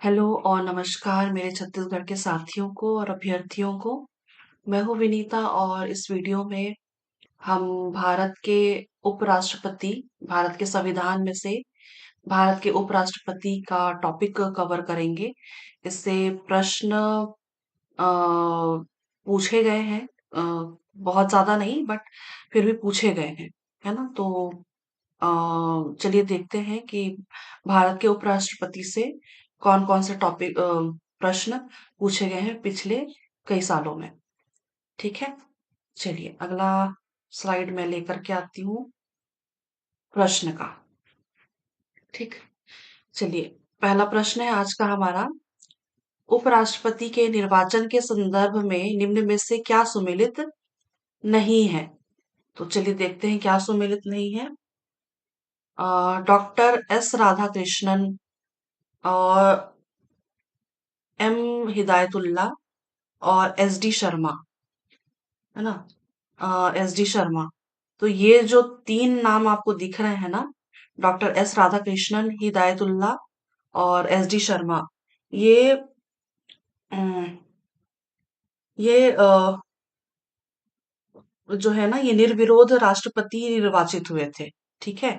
Hello और नमस्कार मेरे छत्तीसगढ़ के साथियों को और अभ्यर्थियों को। मैं हूँ विनीता और इस वीडियो में हम भारत के उपराष्ट्रपति, भारत के संविधान में से भारत के उपराष्ट्रपति का टॉपिक कवर करेंगे। इससे प्रश्न पूछे गए हैं, बहुत ज्यादा नहीं बट फिर भी पूछे गए हैं, है ना। तो चलिए देखते हैं कि भारत के उपराष्ट्रपति से कौन-कौन से टॉपिक प्रश्न पूछे गए हैं पिछले कई सालों में। ठीक है? चलिए अगला स्लाइड मैं लेकर के आती हूँ प्रश्न का। ठीक? चलिए पहला प्रश्न है आज का हमारा, उपराष्ट्रपति के निर्वाचन के संदर्भ में निम्न में से क्या सुमेलित नहीं है? तो चलिए देखते हैं क्या सुमेलित नहीं है। डॉक्टर एस राधाकृष्णन और एम हिदायतुल्लाह और एस डी शर्मा, है ना। एस डी शर्मा, तो ये जो तीन नाम आपको दिख रहे हैं ना, डॉक्टर एस राधाकृष्णन, हिदायतुल्लाह और एस डी शर्मा, ये अम, ये जो है ना, ये निर्विरोध राष्ट्रपति निर्वाचित हुए थे। ठीक है,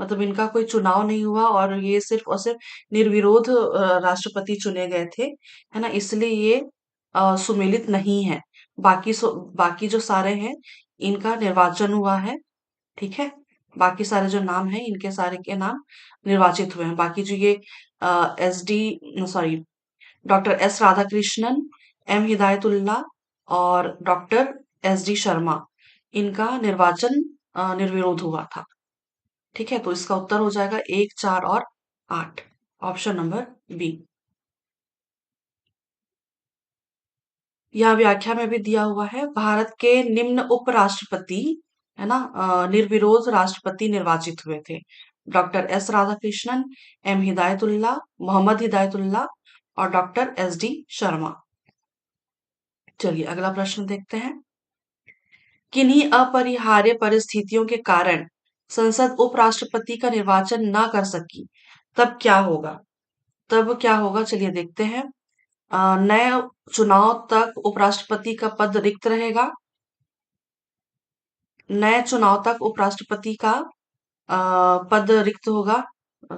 मतलब इनका कोई चुनाव नहीं हुआ और ये सिर्फ और सिर्फ निर्विरोध राष्ट्रपति चुने गए थे, है ना। इसलिए ये सुमेलित नहीं है। बाकी जो सारे हैं इनका निर्वाचन हुआ है। ठीक है, बाकी सारे जो नाम हैं इनके सारे के नाम निर्वाचित हुए हैं। बाकी जो ये S D sorry doctor S Radhakrishnan, M Hidayatullah और डॉक्टर एस डी शर्मा, इनका निर्वाचन निर्विरोध हुआ था। ठीक है, तो इसका उत्तर हो जाएगा 1, 4 और 8, ऑप्शन नंबर बी। यह व्याख्या में भी दिया हुआ है, भारत के निम्न उपराष्ट्रपति, है ना, निर्विरोध राष्ट्रपति निर्वाचित हुए थे। Doctor S Radhakrishnan, M Hidayatullah, Mohammad Hidayatullah और डॉक्टर एस डी शर्मा। चलिए अगला प्रश्न देखते हैं। किन्हीं अपरिहार्य परिस्थितियों के कारण संसद उपराष्ट्रपति का निर्वाचन ना कर सकी, तब क्या होगा? तब क्या होगा चलिए देखते हैं। नए चुनाव तक उपराष्ट्रपति का पद रिक्त रहेगा। नए चुनाव तक उपराष्ट्रपति का पद रिक्त होगा।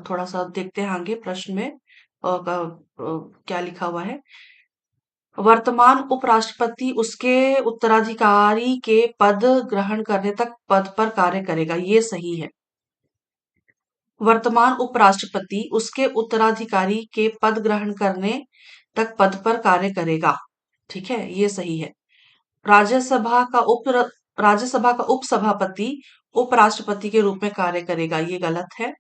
थोड़ा सा देखते हैं आगे प्रश्न में क्या लिखा हुआ है। वर्तमान उपराष्ट्रपति उसके उत्तराधिकारी के पद ग्रहण करने तक पद पर कार्य करेगा, ये सही है। वर्तमान उपराष्ट्रपति उसके उत्तराधिकारी के पद ग्रहण करने तक पद पर कार्य करेगा। ठीक है, ये सही है। राज्यसभा का उप राज्यसभा का उपसभापति उपराष्ट्रपति के रूप में कार्य करेगा, ये गलत है।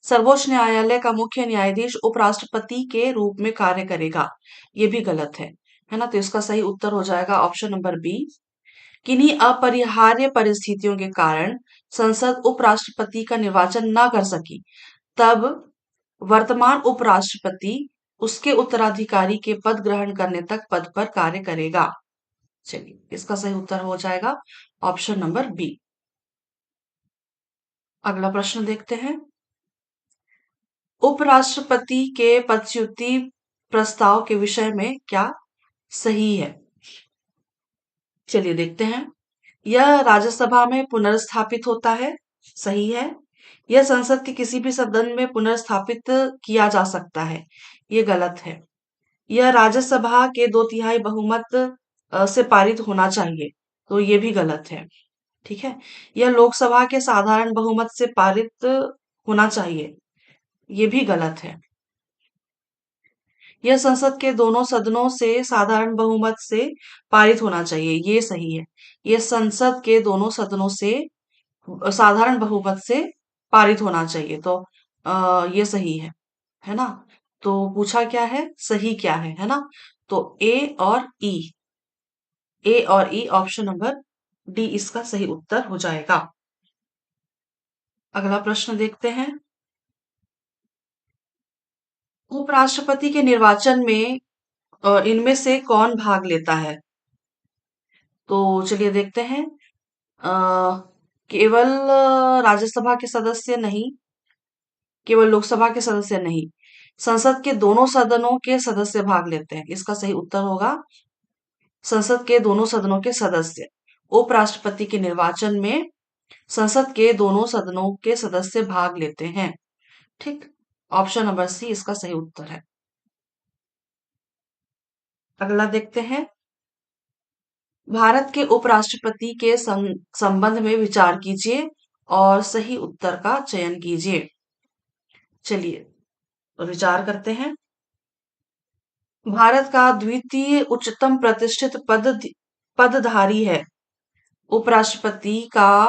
सर्वोच्च न्यायालय का मुख्य न्यायाधीश उपराष्ट्रपति के रूप में कार्य करेगा, ये भी गलत है ना। तो इसका सही उत्तर हो जाएगा ऑप्शन नंबर बी। किन्हीं अपरिहार्य परिस्थितियों के कारण संसद उपराष्ट्रपति का निर्वाचन ना कर सकी, तब वर्तमान उपराष्ट्रपति उसके उत्तराधिकारी के पद ग्रहण करने तक पद पर कार्य करेगा। चलिए इसका सही उत्तर हो जाएगा ऑप्शन नंबर बी। अगला प्रश्न देखते हैं। उपराष्ट्रपति के पदच्युति प्रस्ताव के विषय में क्या सही है? चलिए देखते हैं। यह राज्यसभा में पुनर्स्थापित होता है, सही है। यह संसद के किसी भी सदन में पुनर्स्थापित किया जा सकता है, ये गलत है। यह राज्यसभा के 2/3 बहुमत से पारित होना चाहिए, तो ये भी गलत है। ठीक है, यह लोकसभा के साधारण बहुमत से पारित होना चाहिए, ये भी गलत है। यह संसद के दोनों सदनों से साधारण बहुमत से पारित होना चाहिए, ये सही है। यह संसद के दोनों सदनों से साधारण बहुमत से पारित होना चाहिए, तो ये सही है ना। तो पूछा क्या है, सही क्या है ना। तो ए और ई ऑप्शन नंबर डी इसका सही उत्तर हो जाएगा। अगला प्रश्न देखते हैं। उपराष्ट्रपति के निर्वाचन में इनमें से कौन भाग लेता है? तो चलिए देखते हैं। केवल राज्यसभा के सदस्य नहीं, केवल लोकसभा के सदस्य नहीं, संसद के दोनों सदनों के सदस्य भाग लेते हैं। इसका सही उत्तर होगा संसद के दोनों सदनों के सदस्य। उपराष्ट्रपति के निर्वाचन में संसद के दोनों सदनों के सदस्य भाग लेते हैं। ठीक, ऑप्शन नंबर सी इसका सही उत्तर है। अगला देखते हैं, भारत के उपराष्ट्रपति के संबंध में विचार कीजिए और सही उत्तर का चयन कीजिए। चलिए तो विचार करते हैं। भारत का द्वितीय उच्चतम प्रतिष्ठित पदधारी है। उपराष्ट्रपति का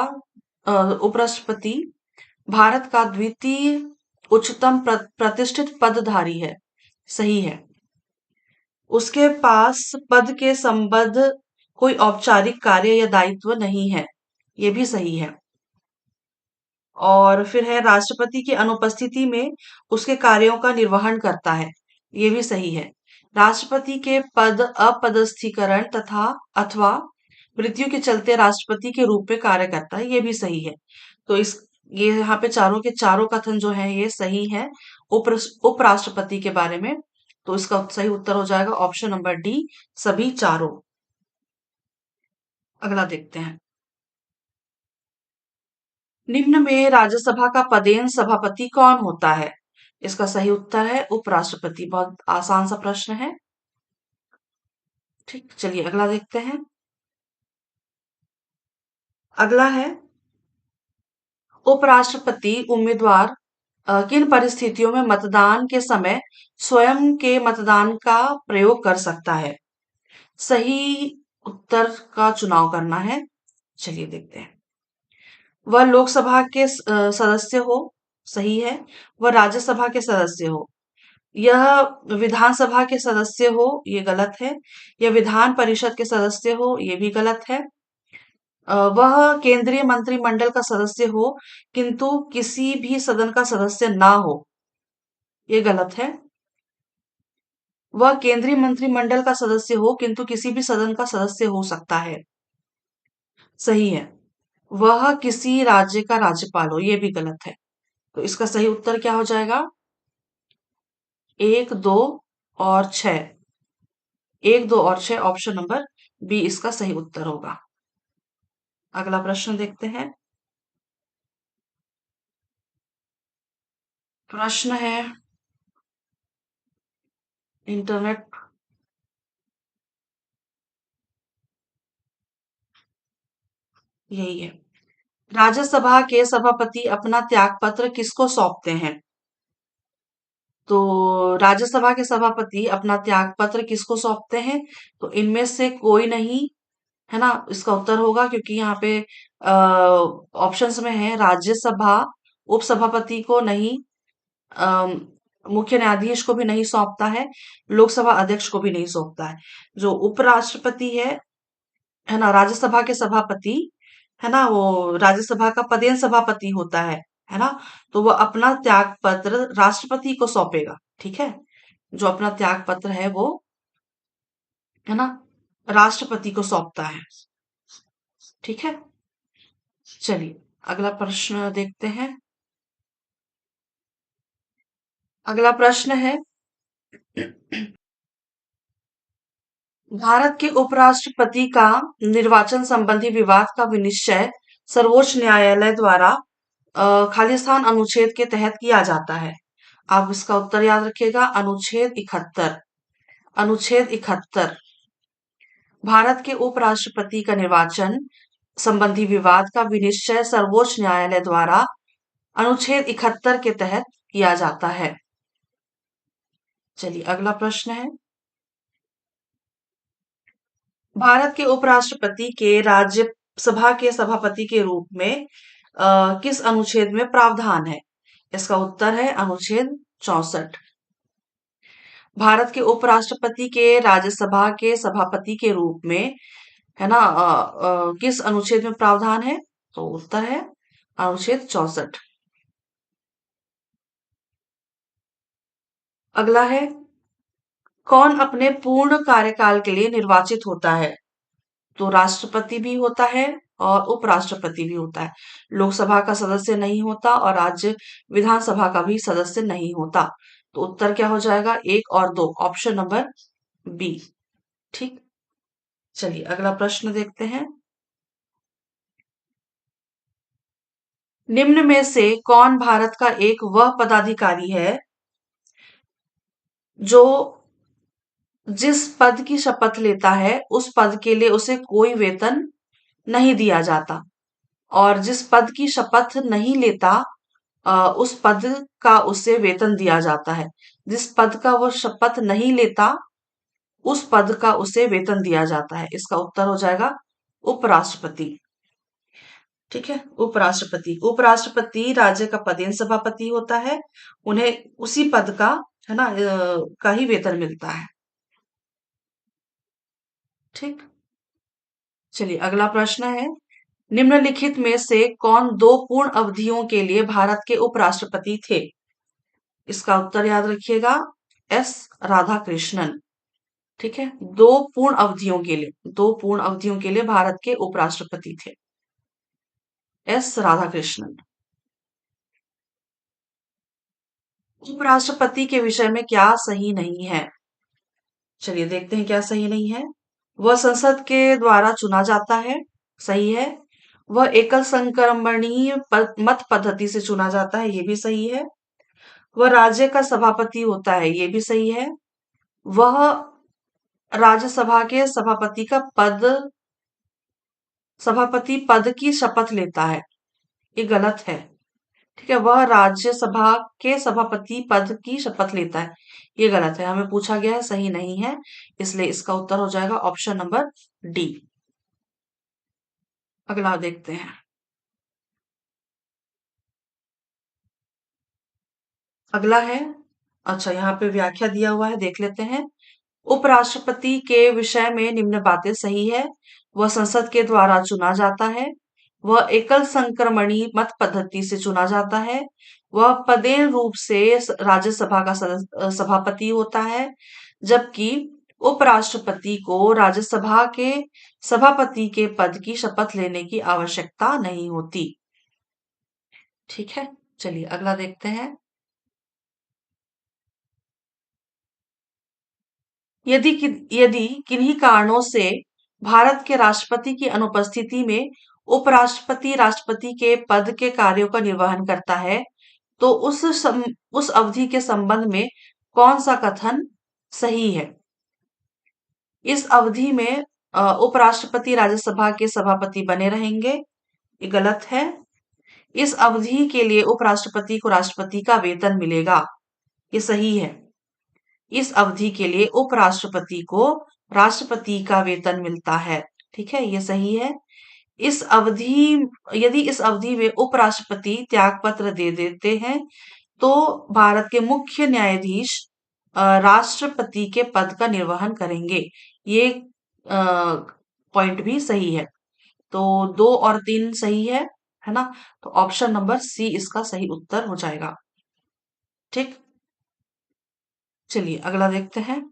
उपराष्ट्रपति भारत का द्वितीय उच्चतम प्रतिष्ठित पदधारी है। सही है। उसके पास पद के संबद्ध कोई औपचारिक कार्य या दायित्व नहीं है। ये भी सही है। और फिर है राष्ट्रपति की अनुपस्थिति में उसके कार्यों का निर्वहन करता है। ये भी सही है। राष्ट्रपति के पद अपदस्थीकरण तथा अथवा मृत्यु के चलते राष्ट्रपति के रूप में कार्य करता है। ये भी सही है। तो ये यहाँ पे चारों के चारों कथन जो है ये सही है उपराष्ट्रपति के बारे में। तो इसका सही उत्तर हो जाएगा ऑप्शन नंबर डी, सभी चारों। अगला देखते हैं, निम्न में राज्यसभा का पदेन सभापति कौन होता है? इसका सही उत्तर है उपराष्ट्रपति। बहुत आसान सा प्रश्न है। ठीक, चलिए अगला देखते हैं। अगला है, उपराष्ट्रपति उम्मीदवार किन परिस्थितियों में मतदान के समय स्वयं के मतदान का प्रयोग कर सकता है? सही उत्तर का चुनाव करना है। चलिए देखते हैं। वह लोकसभा के सदस्य हो, सही है। वह राज्यसभा के सदस्य हो, यह विधानसभा के सदस्य हो, ये गलत है। यह विधान परिषद के सदस्य हो, ये भी गलत है। वह केंद्रीय मंत्रिमंडल का सदस्य हो किंतु किसी भी सदन का सदस्य ना हो, ये गलत है। वह केंद्रीय मंत्रिमंडल का सदस्य हो किंतु किसी भी सदन का सदस्य हो सकता है, सही है। वह किसी राज्य का राज्यपाल हो, ये भी गलत है। तो इसका सही उत्तर क्या हो जाएगा? 1, 2 और 6। 1, 2 और 6, ऑप्शन नंबर बी इसका सही उत्तर होगा। अगला प्रश्न देखते हैं। प्रश्न है, इंटरनेट यही है। राज्यसभा के सभापति अपना त्यागपत्र किसको सौंपते हैं? तो राज्यसभा के सभापति अपना त्यागपत्र किसको सौंपते हैं? तो इनमें से कोई नहीं, है ना, इसका उत्तर होगा, क्योंकि यहाँ पे ऑप्शंस में है राज्यसभा उपसभापति को नहीं, अम, मुख्य न्यायाधीश को भी नहीं सौंपता है, लोकसभा अध्यक्ष को भी नहीं सौंपता है। जो उपराष्ट्रपति है ना, राज्यसभा के सभापति, है ना, वो राज्यसभा का पदेन सभापति होता है ना, तो वो अपना त्याग पत्र राष्ट्रपति को सौंपेगा। ठीक है, जो अपना त्याग पत्र है वो, है ना, राष्ट्रपति को सौंपता है। ठीक है, चलिए अगला प्रश्न देखते हैं। अगला प्रश्न है, भारत के उपराष्ट्रपति का निर्वाचन संबंधी विवाद का विनिश्चय सर्वोच्च न्यायालय द्वारा खालिस्तान अनुच्छेद के तहत किया जाता है। आप इसका उत्तर याद रखिएगा, अनुच्छेद 71। अनुच्छेद 71 भारत के उपराष्ट्रपति का निर्वाचन संबंधी विवाद का विनिश्चय सर्वोच्च न्यायालय द्वारा अनुच्छेद 71 के तहत किया जाता है। चलिए अगला प्रश्न है, भारत के उपराष्ट्रपति के राज्यसभा के सभापति के रूप में किस अनुच्छेद में प्रावधान है? इसका उत्तर है अनुच्छेद 64। भारत के उपराष्ट्रपति के राज्यसभा के सभापति के रूप में, है ना, किस अनुच्छेद में प्रावधान है? तो उत्तर है अनुच्छेद 64। अगला है, कौन अपने पूर्ण कार्यकाल के लिए निर्वाचित होता है? तो राष्ट्रपति भी होता है और उपराष्ट्रपति भी होता है। लोकसभा का सदस्य नहीं होता और राज्य विधानसभा का भी सदस्य नहीं होता। तो उत्तर क्या हो जाएगा? 1 और 2, ऑप्शन नंबर बी। ठीक। चलिए अगला प्रश्न देखते हैं। निम्न में से कौन भारत का एक वह पदाधिकारी है जो जिस पद की शपथ लेता है उस पद के लिए उसे कोई वेतन नहीं दिया जाता, और जिस पद की शपथ नहीं लेता उस पद का उसे वेतन दिया जाता है। जिस पद का वो शपथ नहीं लेता उस पद का उसे वेतन दिया जाता है। इसका उत्तर हो जाएगा उपराष्ट्रपति। ठीक है, उपराष्ट्रपति। उपराष्ट्रपति राज्य का पदेन सभापति होता है। उन्हें उसी पद का, है ना, का ही वेतन मिलता है। ठीक। चलिए अगला प्रश्न है। निम्नलिखित में से कौन दो पूर्ण अवधियों के लिए भारत के उपराष्ट्रपति थे? इसका उत्तर याद रखिएगा, एस राधाकृष्णन। ठीक है, दो पूर्ण अवधियों के लिए भारत के उपराष्ट्रपति थे, एस राधाकृष्णन। उपराष्ट्रपति के विषय में क्या सही नहीं है? चलिए देखते हैं क्या सही नहीं है। वह संसद के द्वारा चुना जाता है, सही है। वह एकल संक्रमणीय मत पद्धति से चुना जाता है, ये भी सही है। वह राज्य का सभापति होता है, ये भी सही है। वह राज्यसभा के सभापति पद की शपथ लेता है, ये गलत है। ठीक है, वह राज्यसभा के सभापति पद की शपथ लेता है, ये गलत है। हमें पूछा गया है, सही नहीं है, इसलिए इसका उत्तर हो जाएगा ऑप्शन नंबर डी। अगला देखते हैं। अगला है, अच्छा यहाँ पे व्याख्या दिया हुआ है, देख लेते हैं। उपराष्ट्रपति के विषय में निम्न बातें सही है। वह संसद के द्वारा चुना जाता है। वह एकल संक्रमणी मत पद्धति से चुना जाता है। वह पदेन रूप से राज्यसभा का सभापति होता है, जबकि उपराष्ट्रपति को राज्यसभा के सभापति के पद की शपथ लेने की आवश्यकता नहीं होती। ठीक है, चलिए अगला देखते हैं। यदि किन्हीं कारणों से भारत के राष्ट्रपति की अनुपस्थिति में उपराष्ट्रपति राष्ट्रपति के पद के कार्यों का निर्वहन करता है, तो उस अवधि के संबंध में कौन सा कथन सही है? इस अवधि में उपराष्ट्रपति राज्यसभा के सभापति बने रहेंगे, ये गलत है। इस अवधि के लिए उपराष्ट्रपति को राष्ट्रपति का वेतन मिलेगा, ये सही है। इस अवधि के लिए उपराष्ट्रपति को राष्ट्रपति का वेतन मिलता है, ठीक है, ये सही है। इस अवधि यदि इस अवधि में उपराष्ट्रपति त्याग पत्र दे देते हैं, तो भारत के मुख्य न्यायाधीश राष्ट्रपति के पद का निर्वहन करेंगे, ये पॉइंट भी सही है। तो 2 और 3 सही है ना? तो ऑप्शन नंबर सी इसका सही उत्तर हो जाएगा। ठीक, चलिए अगला देखते हैं।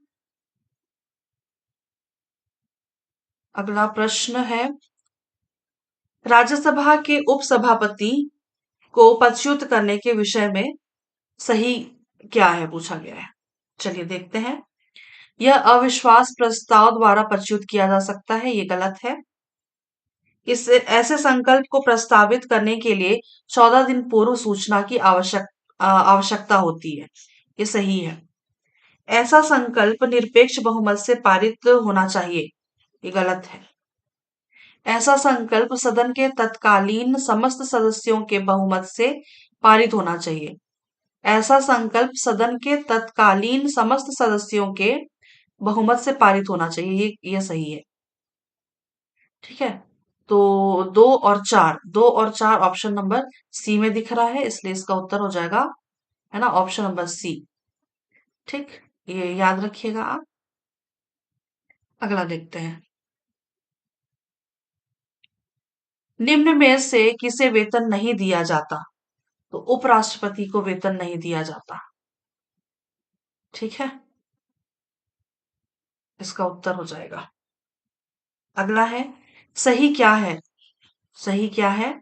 अगला प्रश्न है, राज्यसभा के उपसभापति को पदच्युत करने के विषय में सही क्या है, पूछा गया है। चलिए देखते हैं। यह अविश्वास प्रस्ताव द्वारा पदच्युत किया जा सकता है, ये गलत है। इस ऐसे संकल्प को प्रस्तावित करने के लिए 14 दिन पूर्व सूचना की आवश्यकता होती है, ये सही है। ऐसा संकल्प निरपेक्ष बहुमत से पारित होना चाहिए, ये गलत है। ऐसा संकल्प सदन के तत्कालीन समस्त सदस्यों के बहुमत से पारित होना चाहिए। ऐसा संकल्प सदन के तत्कालीन समस्त सदस्यों के बहुमत से पारित होना चाहिए, ये सही है। ठीक है, तो 2 और 4 ऑप्शन नंबर सी में दिख रहा है, इसलिए इसका उत्तर हो जाएगा, है ना, ऑप्शन नंबर सी। ठीक, ये याद रखिएगा आप। अगला देखते हैं। निम्न में से किसे वेतन नहीं दिया जाता? तो उपराष्ट्रपति को वेतन नहीं दिया जाता। ठीक है, इसका उत्तर हो जाएगा। अगला है, सही क्या है? सही क्या है?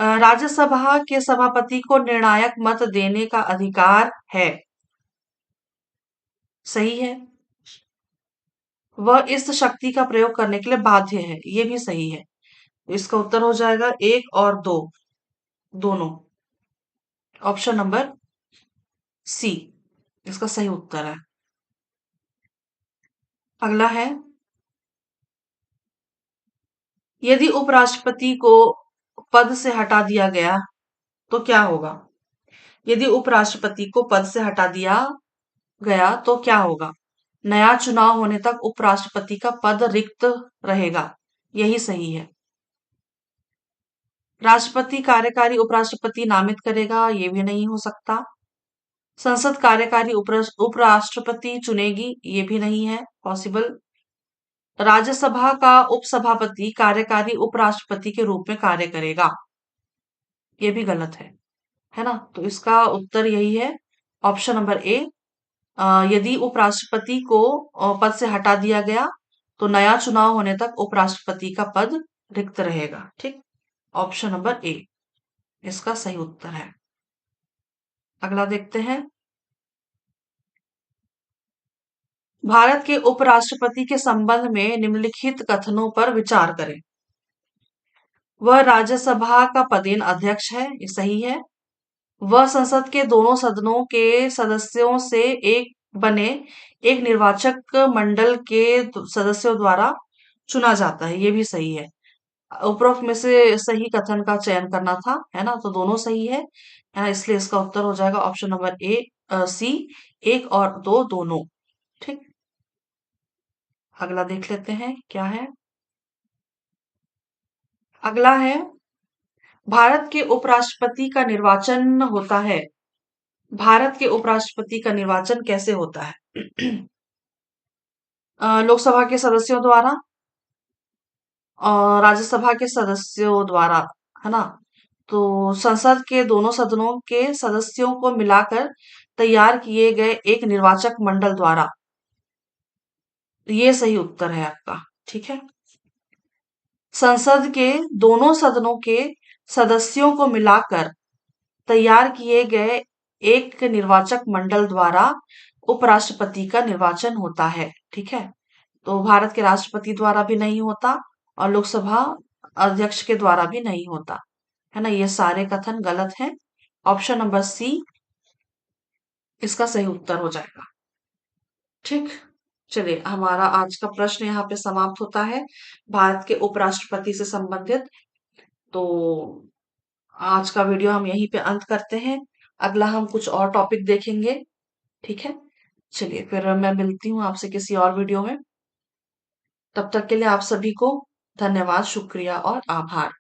राज्यसभा के सभापति को निर्णायक मत देने का अधिकार है। सही है। वह इस शक्ति का प्रयोग करने के लिए बाध्य है। ये भी सही है। इसका उत्तर हो जाएगा एक और दो, दोनों। ऑप्शन नंबर सी इसका सही उत्तर है। अगला है, यदि उपराष्ट्रपति को पद से हटा दिया गया तो क्या होगा? यदि उपराष्ट्रपति को पद से हटा दिया गया तो क्या होगा? नया चुनाव होने तक उपराष्ट्रपति का पद रिक्त रहेगा। यही सही है। राष्ट्रपति कार्यकारी उपराष्ट्रपति नामित करेगा, ये भी नहीं हो सकता। संसद कार्यकारी उपराष्ट्रपति चुनेगी, ये भी नहीं है पॉसिबल। राज्यसभा का उपसभापति कार्यकारी उपराष्ट्रपति के रूप में कार्य करेगा, ये भी गलत है ना? तो इसका उत्तर यही है, ऑप्शन नंबर ए। यदि उपराष्ट्रपति को पद से हटा दिया गया तो नया चुनाव होने तक उपराष्ट्रपति का पद रिक्त रहेगा। ठीक, ऑप्शन नंबर ए इसका सही उत्तर है। अगला देखते हैं, भारत के उपराष्ट्रपति के संबंध में निम्नलिखित कथनों पर विचार करें। वह राज्यसभा का पदेन अध्यक्ष है, ये सही है। वह संसद के दोनों सदनों के सदस्यों से एक बने एक निर्वाचक मंडल के सदस्यों द्वारा चुना जाता है, ये भी सही है। उपरोक्त में से सही कथन का चयन करना था, है ना? तो दोनों सही है ना? इसलिए इसका उत्तर हो जाएगा ऑप्शन नंबर ए, सी, एक और दो, दोनों। ठीक, अगला देख लेते हैं क्या है। अगला है, भारत के उपराष्ट्रपति का निर्वाचन होता है। भारत के उपराष्ट्रपति का निर्वाचन कैसे होता है? लोकसभा के सदस्यों द्वारा और राज्यसभा के सदस्यों द्वारा, है ना? तो संसद के दोनों सदनों के सदस्यों को मिलाकर तैयार किए गए एक निर्वाचक मंडल द्वारा। ये सही उत्तर है आपका। ठीक है, संसद के दोनों सदनों के सदस्यों को मिलाकर तैयार किए गए एक निर्वाचक मंडल द्वारा उपराष्ट्रपति का निर्वाचन होता है। ठीक है, तो भारत के राष्ट्रपति द्वारा भी नहीं होता और लोकसभा अध्यक्ष के द्वारा भी नहीं होता, है ना? ये सारे कथन गलत हैं। ऑप्शन नंबर सी इसका सही उत्तर हो जाएगा। ठीक, चलिए हमारा आज का प्रश्न यहाँ पे समाप्त होता है, भारत के उपराष्ट्रपति से संबंधित। तो आज का वीडियो हम यहीं पे अंत करते हैं। अगला हम कुछ और टॉपिक देखेंगे। ठीक है, चलिए फिर मैं मिलती हूँ आपसे किसी और वीडियो में। तब तक के लिए आप सभी को धन्यवाद, शुक्रिया और आभार।